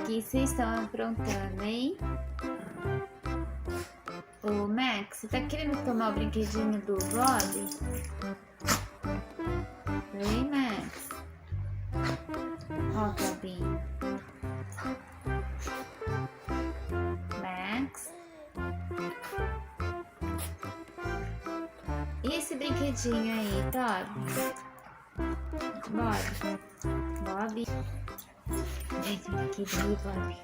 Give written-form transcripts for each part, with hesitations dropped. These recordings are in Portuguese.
que vocês estão aprontando, hein? Ô, Max, você tá querendo tomar o brinquedinho do Bob? Oi, Max. Ó, Bobinho. Max. E esse brinquedinho aí, Toby? Bob. Bob. Esse brinquedinho, Bob.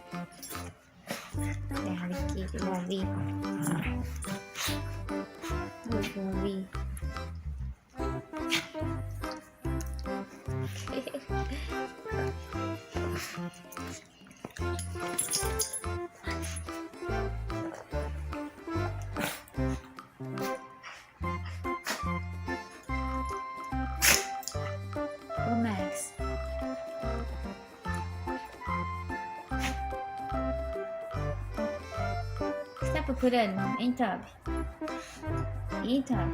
Olha aqui, Bob. Oi, Bob. Ô, Max. O que você tá procurando, hein, Toby? Então.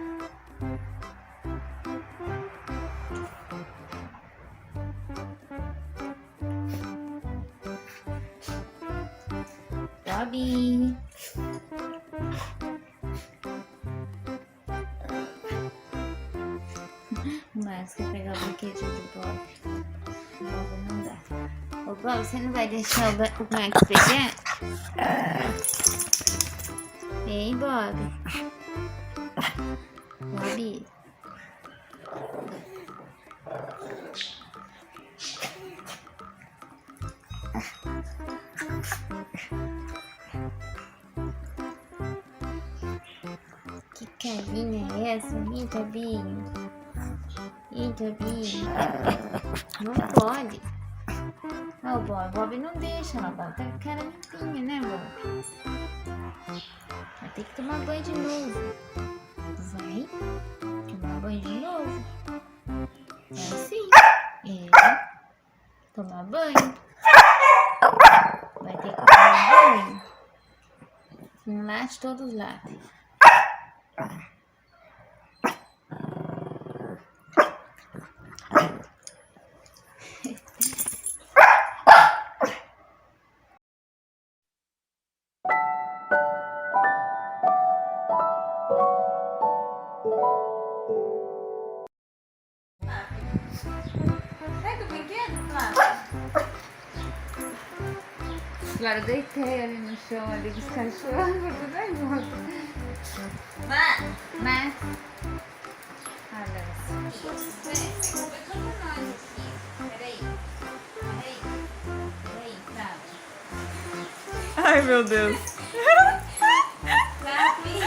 Toby. Mas quer pegar o brinquedinho do Bob. Bob não dá. Ô, Bob, você não vai deixar o Max pegar? Ei, Bob. Bob. Que carinha é essa, hein, Tobinho? Ih, Tobinho. Não pode. Ó, Bob não deixa, ó, Bob tá com cara limpinha, né, Bob? Vai ter que tomar banho de novo. Vai tomar banho de novo. Vai sim. É. Tomar banho. Vai ter que tomar banho. Não late, todos latem. Pega o brinquedo, Flávio. Agora eu deitei ali no chão, ali dos cachorros, tudo aí volta. Mas... Olha só. Peraí, Flávio. Ai, meu Deus. Flávio.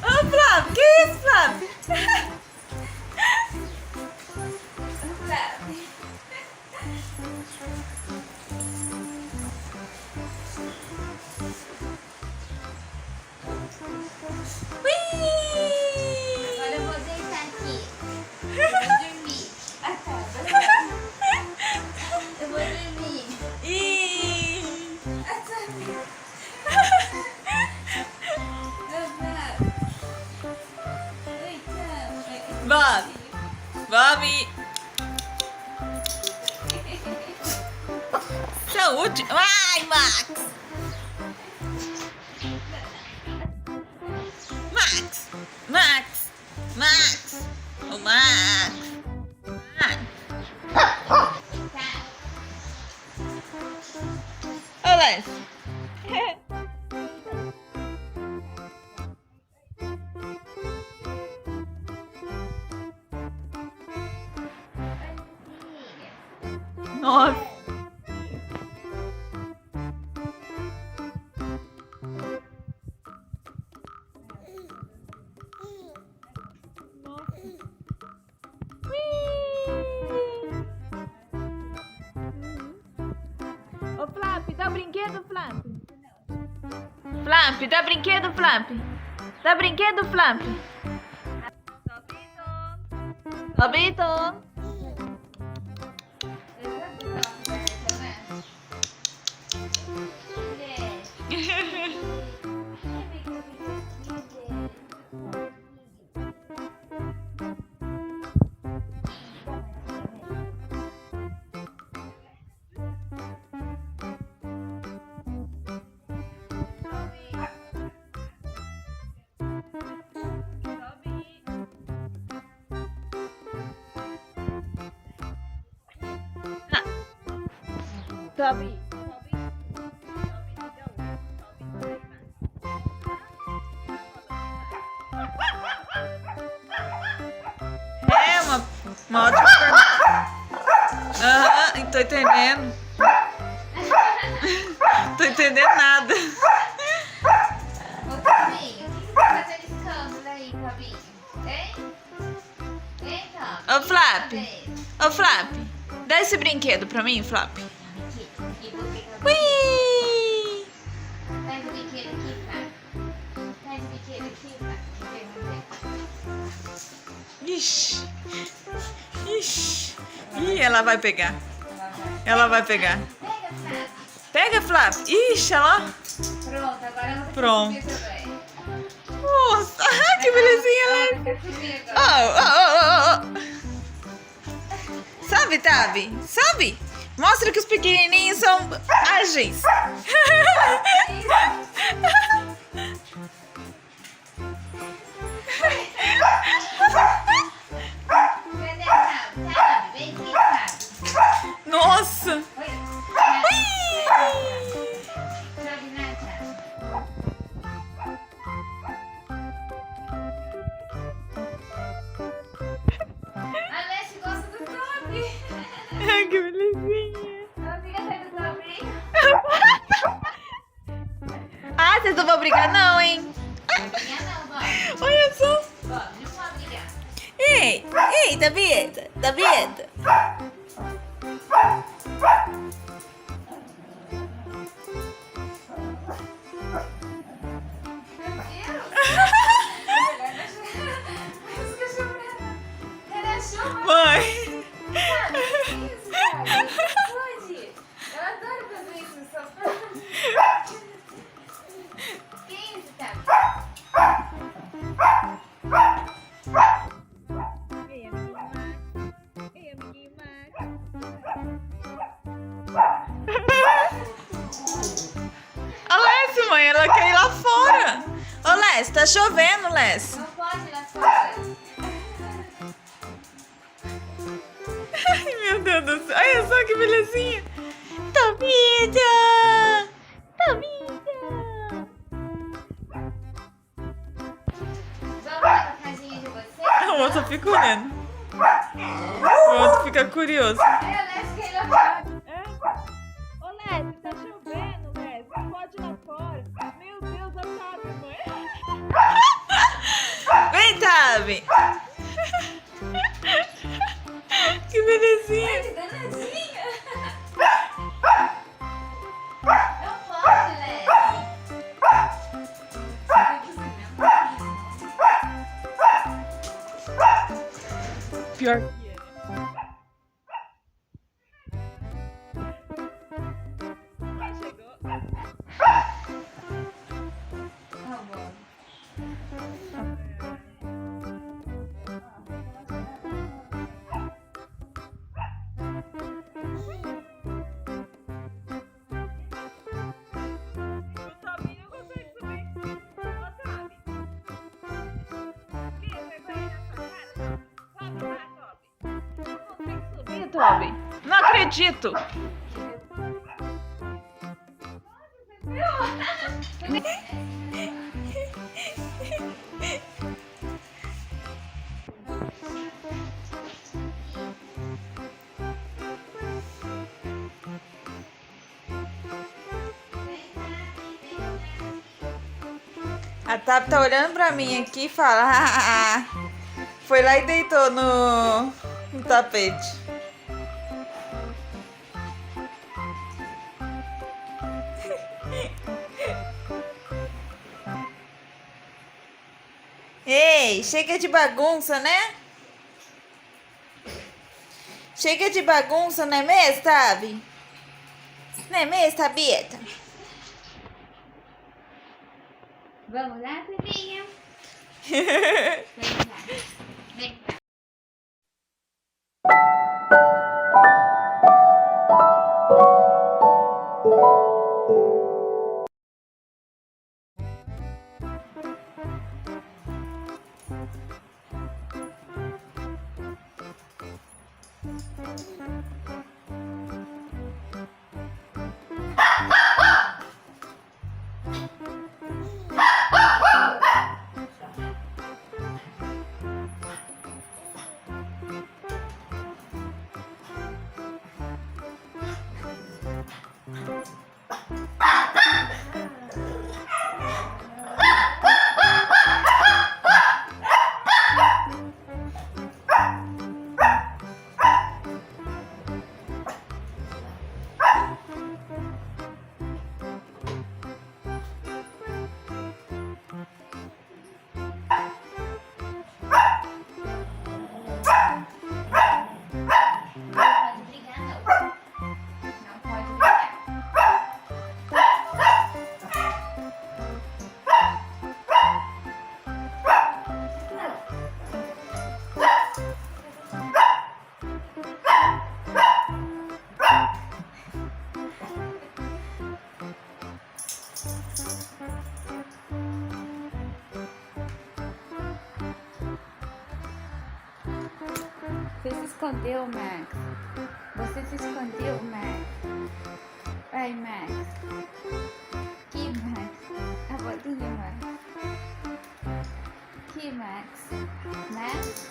Ô, Flávio, que isso, Flávio? Agora eu vou deitar aqui. Eu vou dormir. Ah, tá. Eu vou dormir. Ih! Ah, tá. Bob! Bob! Saúde! Ai, Max! Max! Max! Max! Ô, Max! Max! Ô, Lance! Nossa! Ô, Flap, dá o brinquedo, Flap. Flap, dá brinquedo, Flap. Dá brinquedo, Flap. Tobito. Toby. É uma ótima pergunta. Aham, tô entendendo. Tô entendendo nada. Ô, Tobinho, o que você tá fazendo escândalo aí, Tobinho? Hein? Hein, Tobi? Ô, Flap. Ô, Flap. Dá esse brinquedo pra mim, Flap. Ui! Traz o brinquedo aqui, Flap. Traz o brinquedo aqui, Flap. Ixi. Ixi. Ih, ela vai pegar. Ela vai pegar. Pega, Flap. Pega, Flap. Ixi, ela... Pronto, agora eu vou Pronto. subir também. Nossa, que belezinha, né? Quer subir agora? Sabe, Tabi? Sabe? Mostra que os pequenininhos são ágeis. Cadê a Tabi? Tabi, vem aqui, Tabi. Nossa. Oi. Tabi, né, Tabi? A Lessie gosta do Tobi. Ai, que belezinha. Ela fica atrás do Tobi. Ah, vocês não vão brigar não, hein? Não briga não, Bob. Olha só. Bob, não pode brigar. Ei, Tabieta, Tabieta. Mãe. Eu adoro fazer isso no sofá. Que isso, Tabi? Ei, amiguinho Max. A Lessie, mãe, ela quer ir lá fora. Ô, Lessie, tá chovendo, Lessie. Não pode ir lá fora. Ai, meu Deus do céu. Olha só que belezinha. Tabita! Tabita! Vamos lá na casinha de vocês? A moça fica olhando. O outro fica curioso. É, a Lessie quer ir lá fora. Ô, Lessie, tá chovendo, Lessie. Não pode ir lá fora. Meu Deus, a Tabi, mãe. Vem, Tabi. Que belezinha. Que danadinha. Não pode, Lessie. Pior que é. Quem chegou? Tá bom. O Tobi não consegue subir. Ô, Tobi. Quem vergonha na sua cara? Sobe lá, Tobi. Não consegue subir, Tobi. Não acredito. A Tabi tá olhando pra mim aqui e fala: foi lá e deitou no tapete. Ei, chega de bagunça, né? Chega de bagunça, não é mesmo, Tabi? Não é mesmo, Tabieta? Vamos lá, Tobinho? Vem cá. Vem cá. escondeu, Max. Você se escondeu, Max. Vai, Max. Que Max? A bolinha, Max. Que Max? Max?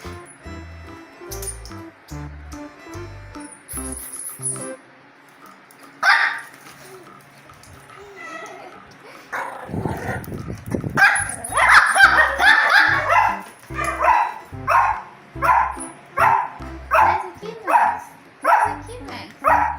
Desce aqui, Max. Desce aqui, Max.